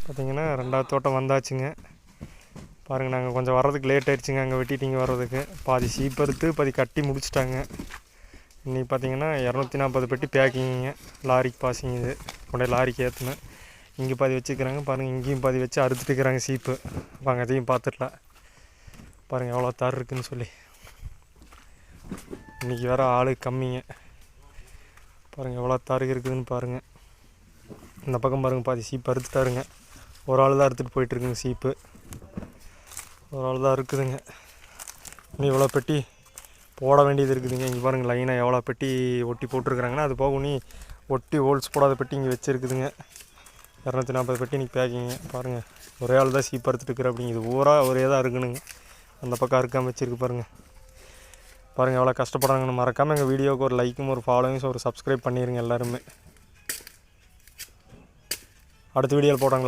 பார்த்திங்கன்னா 2வது தோட்டம் வந்தாச்சுங்க. பாருங்கள், நாங்கள் கொஞ்சம் வர்றதுக்கு லேட் ஆகிடுச்சுங்க. அங்கே வெட்டிட்டிங்க வர்றதுக்கு பாதி சீப்பறுத்து பாதி கட்டி முடிச்சிட்டாங்க. இன்றைக்கி பார்த்திங்கன்னா 240 பெட்டி பேக்கிங்க. லாரிக்கு பாசிங்க. இது கொண்டே லாரிக்கு ஏற்றுனேன். இங்கே பாதி வச்சுக்கிறாங்க பாருங்கள். இங்கேயும் பாதி வச்சு அறுத்துட்டு இருக்கிறாங்க சீப்பு. வாங்க அதையும் பார்த்துடலாம். பாருங்கள் எவ்வளோ தார் இருக்குதுன்னு சொல்லி. இன்றைக்கி வேறு ஆள் கம்மிங்க. பாருங்கள் எவ்வளோ தாருக்கு இருக்குதுன்னு பாருங்கள். இந்த பக்கம் பாருங்கள், பாதி சீப்பு அறுத்துட்டாருங்க. ஒரு ஆள் தான் அறுத்துட்டு போயிட்டுருக்குங்க சீப்பு. ஒரு ஆள் தான் இருக்குதுங்க. இன்னும் இவ்வளோ பெட்டி போட வேண்டியது இருக்குதுங்க. இங்கே பாருங்கள் லைனாக எவ்வளோ பெட்டி ஒட்டி போட்டிருக்குறாங்கன்னா, அது போக நீ ஒட்டி ஹோல்ஸ் போடாத பெட்டி இங்கே வச்சுருக்குதுங்க. 240 பெட்டி இன்றைக்கி பேக்கிங்க. பாருங்கள், ஒரே ஆள் தான் சீப்பு அறுத்துட்டு இருக்கிற அப்படிங்குது. ஊரா ஒரே தான் இருக்குனுங்க. அந்த பக்கம் அறுக்காமல் வச்சுருக்கு பாருங்கள். பாருங்கள் எவ்வளோ கஷ்டப்படுறாங்கன்னு. மறக்காமல் எங்கள் வீடியோவுக்கு ஒரு லைக்கும் ஒரு ஃபாலோவிங்ஸ் ஒரு சப்ஸ்கிரைப் பண்ணிடுங்க எல்லாருமே. அடுத்த வீடியோவில் போடுறாங்க.